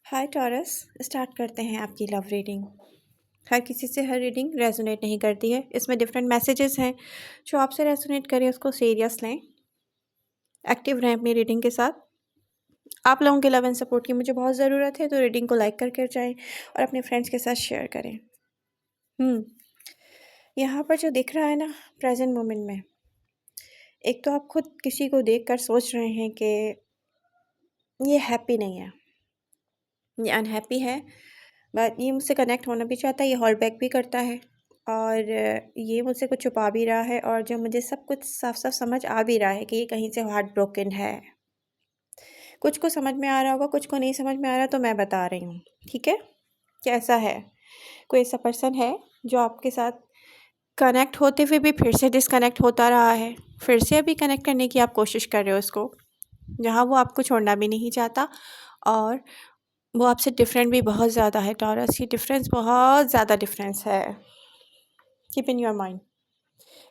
हाय taurus, start करते हैं आपकी लव रीडिंग। हर किसी से हर रीडिंग रेजोनेट नहीं करती है। इसमें डिफरेंट मैसेजेस हैं। जो आपसे रेजोनेट करें उसको सीरियस लें। एक्टिव रहें अपनी रीडिंग के साथ। आप लोगों के लव एंड सपोर्ट की मुझे बहुत ज़रूरत है, तो रीडिंग को लाइक करके जाएं और अपने फ्रेंड्स के साथ शेयर करें। यहाँ पर जो दिख रहा है ना, प्रेजेंट मोमेंट में, एक तो आप खुद किसी को देख कर सोच रहे हैं कि ये हैप्पी नहीं है, ये अनहैप्पी है, बट ये मुझसे कनेक्ट होना भी चाहता है, ये हॉल बैक भी करता है और ये मुझसे कुछ छुपा भी रहा है। और जो मुझे सब कुछ साफ साफ समझ आ भी रहा है कि ये कहीं से हार्ट ब्रोकन है। कुछ को समझ में आ रहा होगा, कुछ को नहीं समझ में आ रहा, तो मैं बता रही हूँ, ठीक है। कैसा है, कोई ऐसा पर्सन है जो आपके साथ कनेक्ट होते हुए भी फिर से डिसकनेक्ट होता रहा है, फिर से अभी कनेक्ट करने की आप कोशिश कर रहे हो उसको, जहाँ वो आपको छोड़ना भी नहीं चाहता और वो आपसे डिफरेंट भी बहुत ज़्यादा है। टॉरस, ये डिफरेंस बहुत ज़्यादा डिफरेंस है। कीप इन योर माइंड,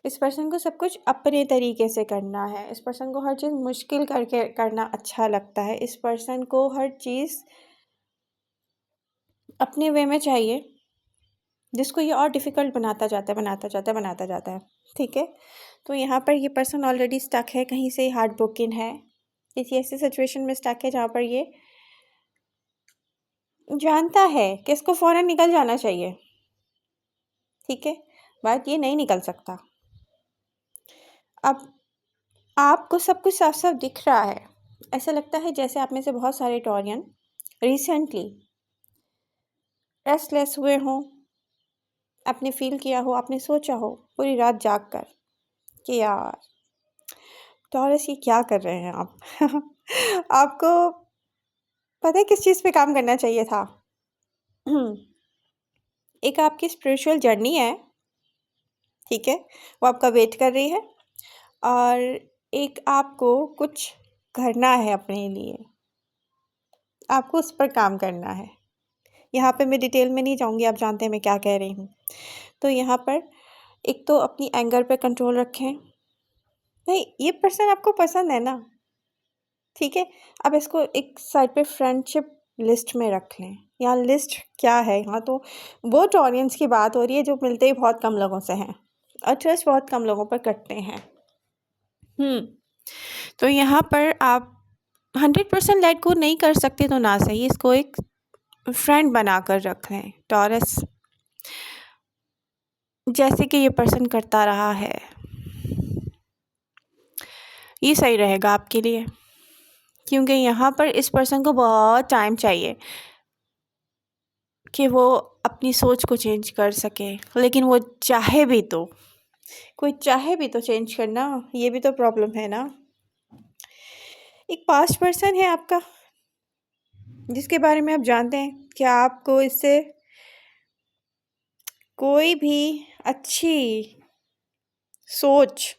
इस पर्सन को सब कुछ अपने तरीके से करना है। इस पर्सन को हर चीज़ मुश्किल करके करना अच्छा लगता है। इस पर्सन को हर चीज़ अपने वे में चाहिए, जिसको ये और डिफ़िकल्ट बनाता जाता है, बनाता जाता है, बनाता जाता है, ठीक है। तो यहाँ पर ये पर्सन ऑलरेडी स्टक है, कहीं से हार्ट ब्रोकन है, किसी ऐसी सिचुएशन में स्टक है जहाँ पर ये जानता है कि इसको फ़ौरन निकल जाना चाहिए, ठीक है, बट ये नहीं निकल सकता। अब आपको सब कुछ साफ साफ दिख रहा है। ऐसा लगता है जैसे आप में से बहुत सारे टॉरियन रिसेंटली रेस्टलेस हुए हों। आपने फील किया हो, आपने सोचा हो पूरी रात जाग कर कि यार टॉरस, ये क्या कर रहे हैं आप आपको पता है किस चीज़ पे काम करना चाहिए था। एक आपकी स्पिरिचुअल जर्नी है, ठीक है, वो आपका वेट कर रही है। और एक आपको कुछ करना है अपने लिए, आपको उस पर काम करना है। यहाँ पे मैं डिटेल में नहीं जाऊँगी, आप जानते हैं मैं क्या कह रही हूँ। तो यहाँ पर एक तो अपनी एंगर पे कंट्रोल रखें। नहीं, ये पर्सन आपको पसंद है ना, ठीक है। अब इसको एक साइड पे फ्रेंडशिप लिस्ट में रख लें। यहाँ लिस्ट क्या है, यहाँ तो वो टॉरियंस की बात हो रही है जो मिलते ही बहुत कम लोगों से हैं और ट्रस्ट बहुत कम लोगों पर करते हैं। तो यहाँ पर आप 100% लेट गो नहीं कर सकते तो ना सही, इसको एक फ्रेंड बनाकर रख लें। टॉरस, जैसे कि ये पर्सन करता रहा है, ये सही रहेगा आपके लिए, क्योंकि यहाँ पर इस पर्सन को बहुत टाइम चाहिए कि वो अपनी सोच को चेंज कर सके। लेकिन वो चाहे भी तो, कोई चाहे भी तो चेंज करना, ये भी तो प्रॉब्लम है ना। एक पास्ट पर्सन है आपका जिसके बारे में आप जानते हैं कि आपको इससे कोई भी अच्छी सोच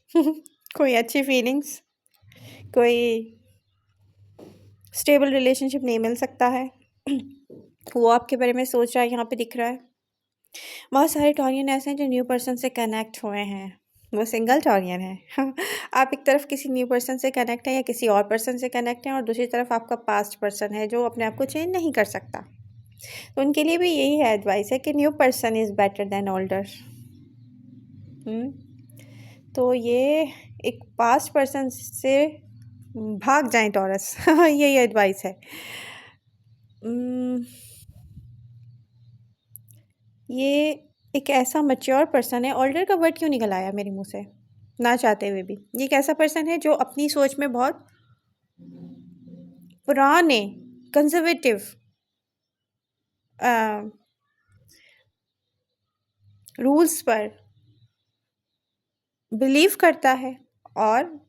कोई अच्छी फीलिंग्स, कोई स्टेबल रिलेशनशिप नहीं मिल सकता है। वो आपके बारे में सोच रहा है, यहाँ पे दिख रहा है। बहुत सारे टॉरियन ऐसे हैं जो न्यू पर्सन से कनेक्ट हुए हैं, वो सिंगल टॉरियन है। आप एक तरफ किसी न्यू पर्सन से कनेक्ट हैं या किसी और पर्सन से कनेक्ट हैं, और दूसरी तरफ आपका पास्ट पर्सन है जो अपने आप को चेंज नहीं कर सकता। तो उनके लिए भी यही है, एडवाइस है कि new person is better than older. तो ये एक पास्ट पर्सन से भाग जाएं टॉरस। यही एडवाइस है। ये एक ऐसा मैच्योर पर्सन है, ऑल्डर का वर्ड क्यों निकल आया मेरे मुंह से ना चाहते हुए भी। ये एक ऐसा पर्सन है जो अपनी सोच में बहुत पुराने कंजर्वेटिव रूल्स पर बिलीव करता है, और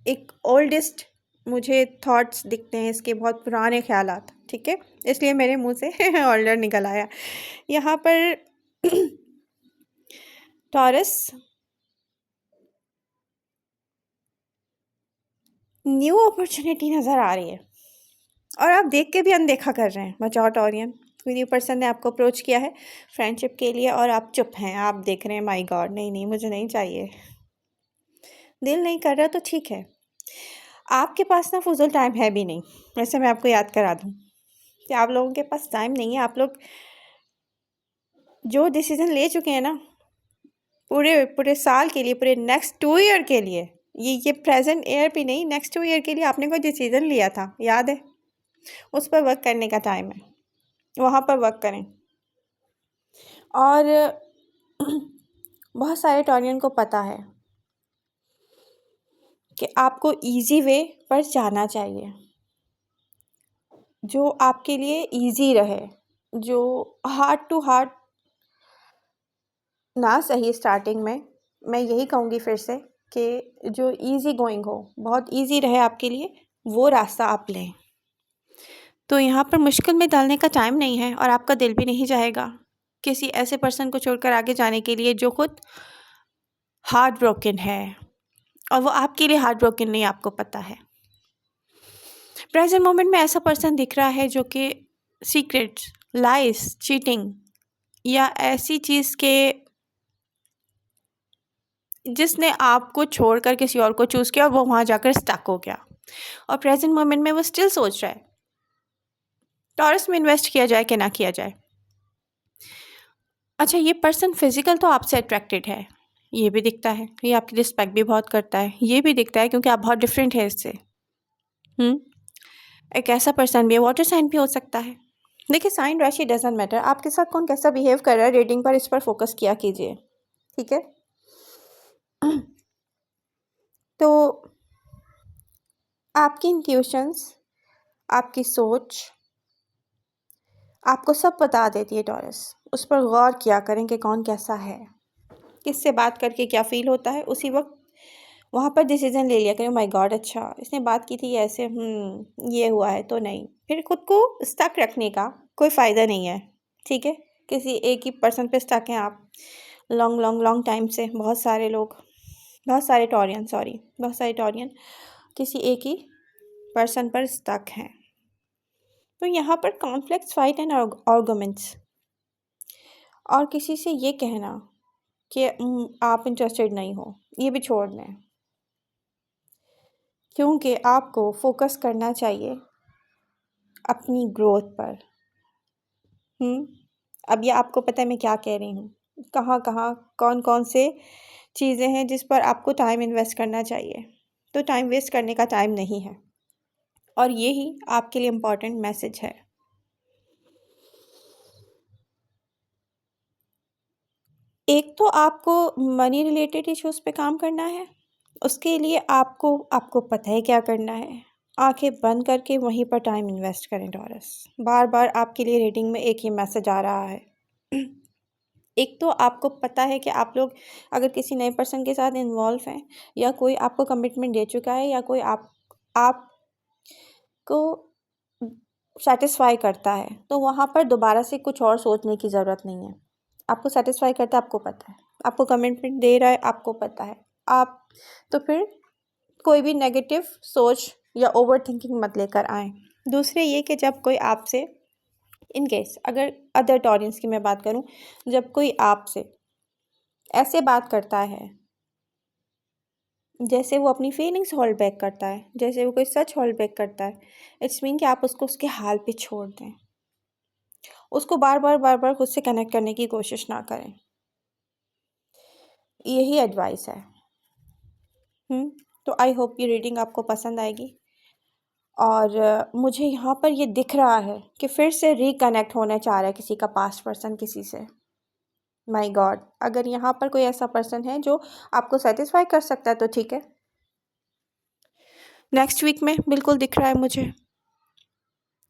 एक ओल्डेस्ट मुझे थॉट्स दिखते हैं इसके, बहुत पुराने ख्यालात, ठीक है, इसलिए मेरे मुंह से ऑल्डर निकल आया। यहाँ पर टॉरस, न्यू अपॉर्चुनिटी नज़र आ रही है और आप देख के भी अनदेखा कर रहे हैं। मैच्योर टॉरियन, कोई न्यू पर्सन ने आपको अप्रोच किया है फ्रेंडशिप के लिए और आप चुप हैं, आप देख रहे हैं माय गॉड, नहीं नहीं मुझे नहीं चाहिए, दिल नहीं कर रहा तो ठीक है। आपके पास ना फुजूल टाइम है भी नहीं, वैसे मैं आपको याद करा दूँ, कि आप लोगों के पास टाइम नहीं है। आप लोग जो डिसीज़न ले चुके हैं ना, पूरे पूरे साल के लिए, पूरे नेक्स्ट 2 ईयर के लिए, ये प्रेज़ेंट ईयर भी नहीं, नेक्स्ट 2 ईयर के लिए आपने कोई डिसीज़न लिया था, याद है? उस पर वर्क करने का टाइम है, वहाँ पर वर्क करें। और बहुत सारे टॉरियन को पता है कि आपको ईज़ी वे पर जाना चाहिए, जो आपके लिए ईज़ी रहे, जो हार्ड टू हार्ड ना सही स्टार्टिंग में, मैं यही कहूँगी फिर से कि जो ईज़ी गोइंग हो, बहुत ईज़ी रहे आपके लिए, वो रास्ता आप लें। तो यहाँ पर मुश्किल में डालने का टाइम नहीं है और आपका दिल भी नहीं चाहेगा किसी ऐसे पर्सन को छोड़कर आगे जाने के लिए जो खुद हार्ट ब्रोकन है, और वो आपके लिए हार्ट ब्रोकन नहीं, आपको पता है। प्रेजेंट मोमेंट में ऐसा पर्सन दिख रहा है जो कि सीक्रेट्स, लाइस, चीटिंग या ऐसी चीज़ के जिसने आपको छोड़कर किसी और को चूज़ किया और वो वहाँ जाकर स्टक हो गया, और प्रेजेंट मोमेंट में वो स्टिल सोच रहा है टॉरस में इन्वेस्ट किया जाए कि ना किया जाए। अच्छा, ये पर्सन फिजिकल तो आपसे अट्रैक्टेड है, ये भी दिखता है, ये आपकी रिस्पेक्ट भी बहुत करता है, ये भी दिखता है क्योंकि आप बहुत डिफरेंट है इससे। एक ऐसा पर्सन भी है, वाटर साइन भी हो सकता है। देखिए, साइन राशि डजंट मैटर, आपके साथ कौन कैसा बिहेव कर रहा है रीडिंग पर, इस पर फोकस किया कीजिए, ठीक है। तो आपकी इंट्यूशंस, आपकी सोच आपको सब बता देती है टॉरस। उस पर गौर किया करें कि कौन कैसा है, किससे बात करके क्या फील होता है, उसी वक्त वहाँ पर डिसीजन ले लिया करें। माय गॉड, अच्छा इसने बात की थी ऐसे, ये हुआ है तो नहीं। फिर खुद को स्टक रखने का कोई फ़ायदा नहीं है, ठीक है। किसी एक ही पर्सन पे स्टक हैं आप लॉन्ग लॉन्ग लॉन्ग टाइम से। बहुत सारे लोग, बहुत सारे टॉरियन किसी एक ही पर्सन पर स्टक हैं। तो यहाँ पर कॉन्फ्लिक्ट्स, फाइट एंड आर्गुमेंट्स, और किसी से ये कहना कि आप इंटरेस्टेड नहीं हो, ये भी छोड़ दें, क्योंकि आपको फोकस करना चाहिए अपनी ग्रोथ पर। अब ये आपको पता है मैं क्या कह रही हूँ, कहाँ कहाँ कौन कौन से चीज़ें हैं जिस पर आपको टाइम इन्वेस्ट करना चाहिए। तो टाइम वेस्ट करने का टाइम नहीं है, और यही आपके लिए इम्पोर्टेंट मैसेज है। एक तो आपको मनी रिलेटेड इश्यूज़ पे काम करना है, उसके लिए आपको पता है क्या करना है। आंखें बंद करके वहीं पर टाइम इन्वेस्ट करें टॉरस। बार बार आपके लिए रीडिंग में एक ही मैसेज आ रहा है। एक तो आपको पता है कि आप लोग अगर किसी नए पर्सन के साथ इन्वॉल्व हैं, या कोई आपको कमिटमेंट दे चुका है, या कोई आपको सेटिस्फाई करता है, तो वहाँ पर दोबारा से कुछ और सोचने की ज़रूरत नहीं है। आपको सेटिस्फाई करता है, आपको पता है, आपको कमिटमेंट दे रहा है, आपको पता है। आप तो फिर कोई भी नेगेटिव सोच या ओवर थिंकिंग मत लेकर आएँ। दूसरे ये कि जब कोई आपसे, इन केस अगर अदर टॉरियंस की मैं बात करूं, जब कोई आपसे ऐसे बात करता है जैसे वो अपनी फीलिंग्स होल्ड बैक करता है, जैसे वो कोई सच होल्ड बैक करता है, इट्स मीन कि आप उसको उसके हाल पे छोड़ दें, उसको बार बार खुद से कनेक्ट करने की कोशिश ना करें। यही एडवाइस है। तो आई होप ये रीडिंग आपको पसंद आएगी। और मुझे यहाँ पर ये दिख रहा है कि फिर से रिकनेक्ट होना चाह रहा है किसी का पास्ट पर्सन किसी से। माय गॉड, अगर यहाँ पर कोई ऐसा पर्सन है जो आपको सेटिस्फाई कर सकता है तो ठीक है। नेक्स्ट वीक में बिल्कुल दिख रहा है मुझे,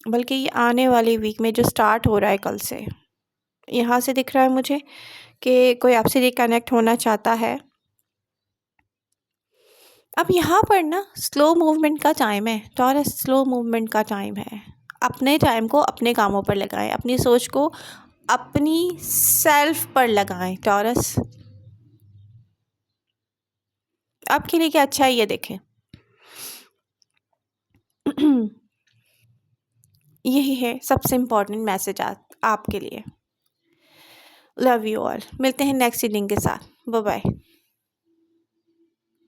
बल्कि ये आने वाली वीक में जो स्टार्ट हो रहा है कल से, यहाँ से दिख रहा है मुझे कि कोई आपसे रिकनेक्ट होना चाहता है। अब यहाँ पर ना स्लो मूवमेंट का टाइम है टॉरस, स्लो मूवमेंट का टाइम है। अपने टाइम को अपने कामों पर लगाएं, अपनी सोच को अपनी सेल्फ पर लगाएं टॉरस। आपके लिए क्या अच्छा है ये देखें। यही है सबसे इम्पोर्टेंट मैसेज आपके लिए। लव यू ऑल, मिलते हैं नेक्स्ट रीडिंग के साथ। Bye bye.